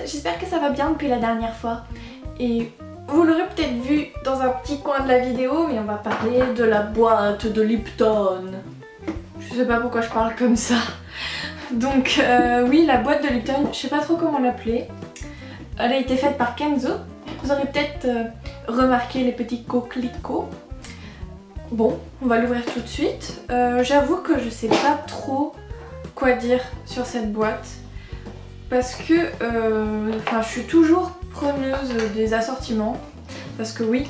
j'espère que ça va bien depuis la dernière fois. Et vous l'aurez peut-être vu dans un petit coin de la vidéo, mais on va parler de la boîte de Lipton. Je sais pas pourquoi je parle comme ça. Donc oui, la boîte de Lipton, je sais pas trop comment l'appeler. Elle a été faite par Kenzo. Vous aurez peut-être remarqué les petits coquelicots. Bon, on va l'ouvrir tout de suite. J'avoue que je sais pas trop quoi dire sur cette boîte. Parce que je suis toujours preneuse des assortiments. Parce que oui,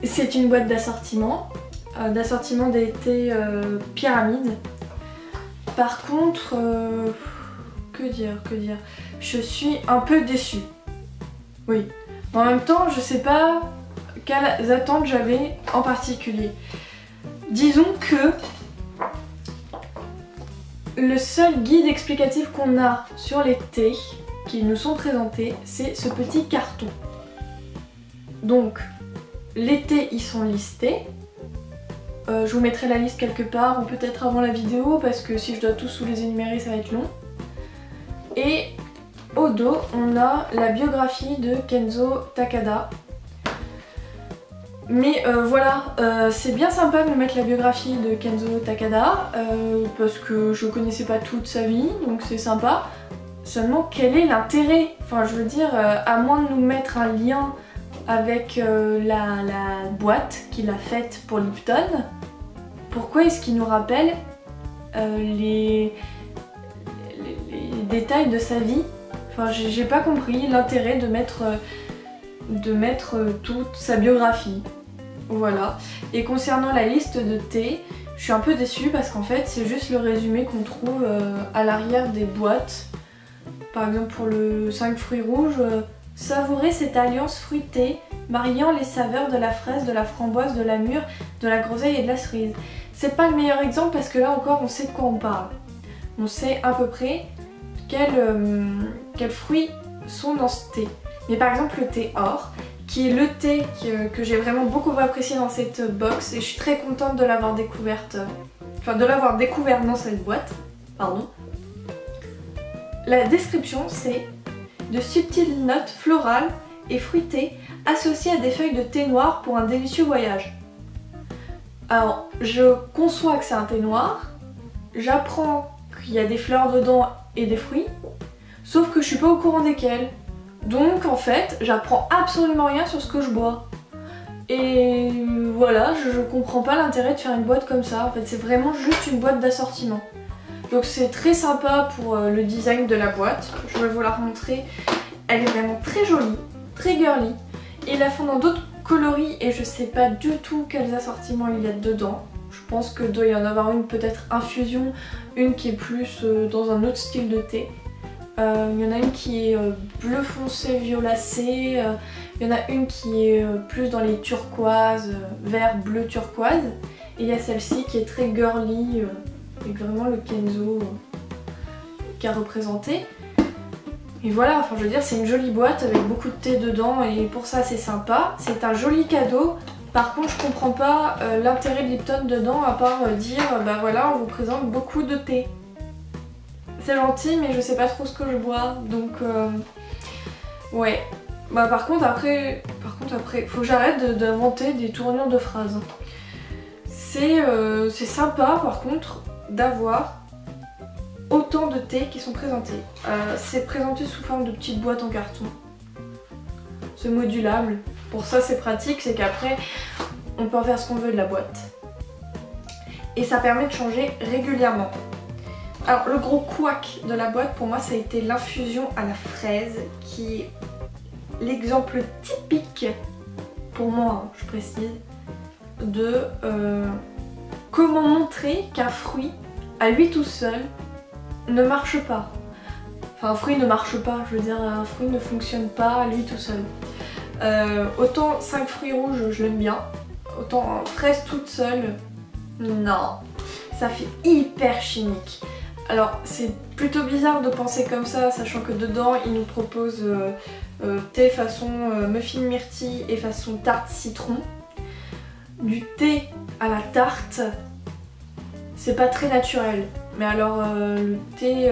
c'est une boîte d'assortiment. D'assortiment d'été pyramide. Par contre, que dire, je suis un peu déçue. Oui. En même temps, je sais pas quelles attentes j'avais en particulier. Disons que le seul guide explicatif qu'on a sur les thés qui nous sont présentés, c'est ce petit carton. Donc, les thés y sont listés. Je vous mettrai la liste quelque part, ou peut-être avant la vidéo, parce que si je dois tous vous les énumérer, ça va être long. Et au dos, on a la biographie de Kenzo Takada. Mais voilà, c'est bien sympa de nous mettre la biographie de Kenzo Takada, parce que je connaissais pas toute sa vie, donc c'est sympa. Seulement, quel est l'intérêt? Enfin, je veux dire, à moins de nous mettre un lien avec la boîte qu'il a faite pour Lipton, pourquoi est-ce qu'il nous rappelle les détails de sa vie? Enfin, j'ai pas compris l'intérêt de mettre toute sa biographie. Voilà. Et concernant la liste de thé, je suis un peu déçue parce qu'en fait c'est juste le résumé qu'on trouve à l'arrière des boîtes. Par exemple pour le 5 fruits rouges, savourez cette alliance fruitée mariant les saveurs de la fraise, de la framboise, de la mûre, de la groseille et de la cerise. C'est pas le meilleur exemple parce que là encore on sait de quoi on parle. On sait à peu près quels fruits sont dans ce thé. Mais par exemple le thé or, qui est le thé que j'ai vraiment beaucoup apprécié dans cette box, et je suis très contente de l'avoir découverte, découvert dans cette boîte, pardon. La description c'est de subtiles notes florales et fruitées associées à des feuilles de thé noir pour un délicieux voyage. Alors je conçois que c'est un thé noir, j'apprends qu'il y a des fleurs dedans et des fruits, sauf que je suis pas au courant desquels. Donc en fait, j'apprends absolument rien sur ce que je bois. Et voilà, je comprends pas l'intérêt de faire une boîte comme ça. En fait, c'est vraiment juste une boîte d'assortiment. Donc c'est très sympa pour le design de la boîte. Je vais vous la remontrer. Elle est vraiment très jolie, très girly. Et ils la font dans d'autres coloris et je sais pas du tout quels assortiments il y a dedans. Je pense que doit y en avoir une peut-être infusion, une qui est plus dans un autre style de thé. Il y en a une qui est bleu foncé violacé, il y en a une qui est plus dans les turquoises, vert bleu turquoise, et il y a celle-ci qui est très girly, avec vraiment le Kenzo qui a représenté. Et voilà, enfin je veux dire c'est une jolie boîte avec beaucoup de thé dedans et pour ça c'est sympa. C'est un joli cadeau. Par contre je comprends pas l'intérêt de Lipton dedans à part dire bah voilà on vous présente beaucoup de thé. C'est gentil mais je sais pas trop ce que je bois donc ouais. Bah par contre après faut que j'arrête d'inventer des tournures de phrases. C'est sympa par contre d'avoir autant de thé qui sont présentés. C'est présenté sous forme de petites boîtes en carton. C'est modulable. Pour ça c'est pratique, c'est qu'après on peut en faire ce qu'on veut de la boîte. Et ça permet de changer régulièrement. Alors le gros couac de la boîte pour moi ça a été l'infusion à la fraise qui est l'exemple typique, pour moi je précise, de comment montrer qu'un fruit à lui tout seul ne marche pas. Enfin un fruit ne marche pas, je veux dire un fruit ne fonctionne pas à lui tout seul. Autant 5 fruits rouges je l'aime bien, autant fraise toute seule, non, ça fait hyper chimique. Alors c'est plutôt bizarre de penser comme ça, sachant que dedans ils nous proposent thé façon muffin myrtille et façon tarte citron. Du thé à la tarte, c'est pas très naturel. Mais alors le thé,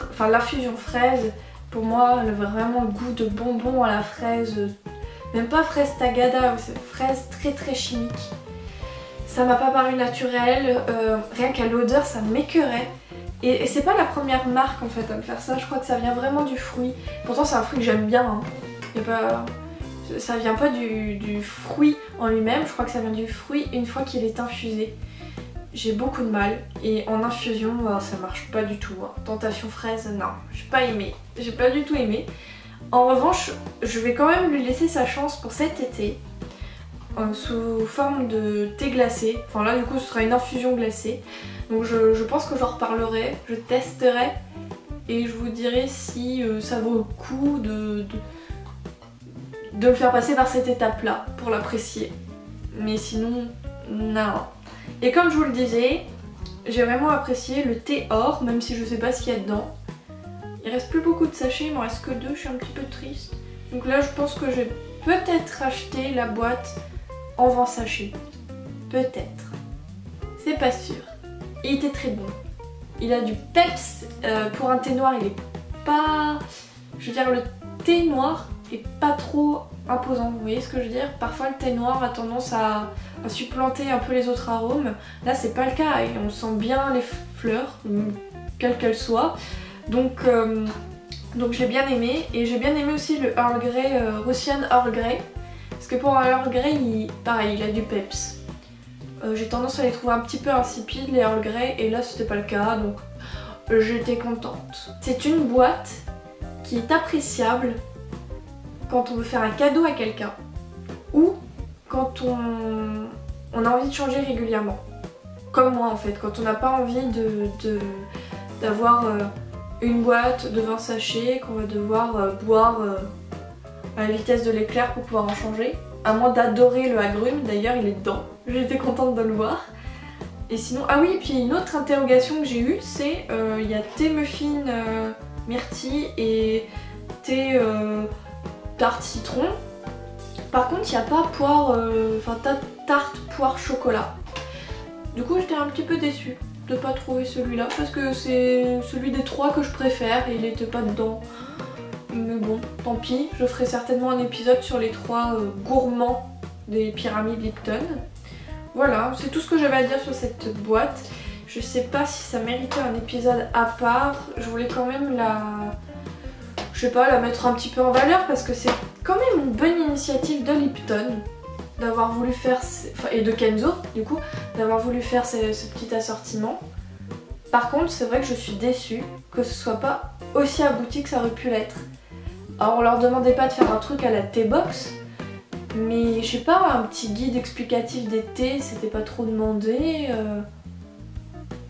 enfin l'infusion fraise, Pour moi, elle a vraiment le goût de bonbons à la fraise, même pas fraise tagada, c'est fraise très très chimique. Ça m'a pas paru naturel, rien qu'à l'odeur ça m'écœurait. Et c'est pas la première marque en fait à me faire ça, je crois que ça vient vraiment du fruit. Pourtant c'est un fruit que j'aime bien, hein. Et bah, ça vient pas du fruit en lui-même, je crois que ça vient du fruit une fois qu'il est infusé. J'ai beaucoup de mal et en infusion ça marche pas du tout, hein. Tentation fraise, non, j'ai pas aimé, j'ai pas du tout aimé. En revanche, je vais quand même lui laisser sa chance pour cet été. Sous forme de thé glacé, enfin là du coup ce sera une infusion glacée. Donc je pense que j'en reparlerai, je testerai et je vous dirai si ça vaut le coup de le faire passer par cette étape là pour l'apprécier. Mais sinon, non. Et comme je vous le disais, j'ai vraiment apprécié le thé or, même si je sais pas ce qu'il y a dedans. Il reste plus beaucoup de sachets, il m'en reste que 2, je suis un petit peu triste. Donc là je pense que je vais peut-être acheter la boîte en 20 sachets. Peut-être. C'est pas sûr. Et il était très bon. Il a du peps. Pour un thé noir, il est pas... Je veux dire, le thé noir est pas trop imposant. Vous voyez ce que je veux dire? Parfois, le thé noir a tendance à supplanter un peu les autres arômes. Là, c'est pas le cas. Et on sent bien les fleurs, quelles qu'elles soient. Donc j'ai bien aimé. Et j'ai bien aimé aussi le Earl Grey, Russian Earl Grey. Parce que pour un Earl Grey, pareil, il a du peps. J'ai tendance à les trouver un petit peu insipides, les Earl Grey, et là c'était pas le cas, donc j'étais contente. C'est une boîte qui est appréciable quand on veut faire un cadeau à quelqu'un ou quand on a envie de changer régulièrement. Comme moi en fait, quand on n'a pas envie d'avoir une boîte de 20 sachets qu'on va devoir boire à la vitesse de l'éclair pour pouvoir en changer. À moins d'adorer le agrume, d'ailleurs il est dedans. J'étais contente de le voir. Et sinon, ah oui, et puis une autre interrogation que j'ai eue, c'est il y a thé muffin myrtille et thé tarte citron. Par contre, il n'y a pas poire, tarte poire chocolat. Du coup, j'étais un petit peu déçue de pas trouver celui-là parce que c'est celui des 3 que je préfère et il n'était pas dedans. Mais bon, tant pis, je ferai certainement un épisode sur les 3 gourmands des pyramides Lipton. Voilà, c'est tout ce que j'avais à dire sur cette boîte. Je sais pas si ça méritait un épisode à part. Je voulais quand même la mettre un petit peu en valeur parce que c'est quand même une bonne initiative de Lipton d'avoir voulu faire, et de Kenzo du coup, d'avoir voulu faire ce petit assortiment. Par contre, c'est vrai que je suis déçue que ce soit pas aussi abouti que ça aurait pu l'être. Alors on leur demandait pas de faire un truc à la T-Box, mais je sais pas, un petit guide explicatif des thés, c'était pas trop demandé.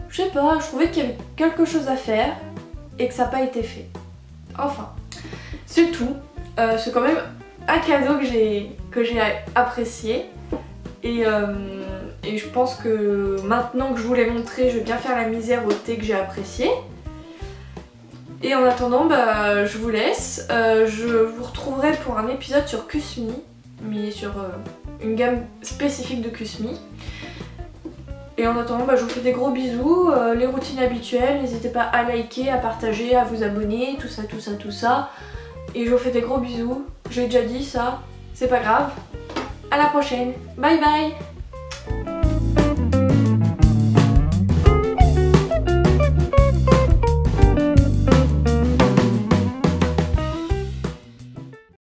Je sais pas, je trouvais qu'il y avait quelque chose à faire et que ça n'a pas été fait. Enfin, c'est tout. C'est quand même un cadeau que j'ai apprécié. Et je pense que maintenant que je vous l'ai montré, je vais bien faire la misère au thé que j'ai apprécié. Et en attendant, je vous laisse. Je vous retrouverai pour un épisode sur Kusmi, mais sur une gamme spécifique de Kusmi. Et en attendant, je vous fais des gros bisous, les routines habituelles, n'hésitez pas à liker, à partager, à vous abonner, tout ça, tout ça, tout ça. Et je vous fais des gros bisous, j'ai déjà dit ça, c'est pas grave. À la prochaine, bye bye.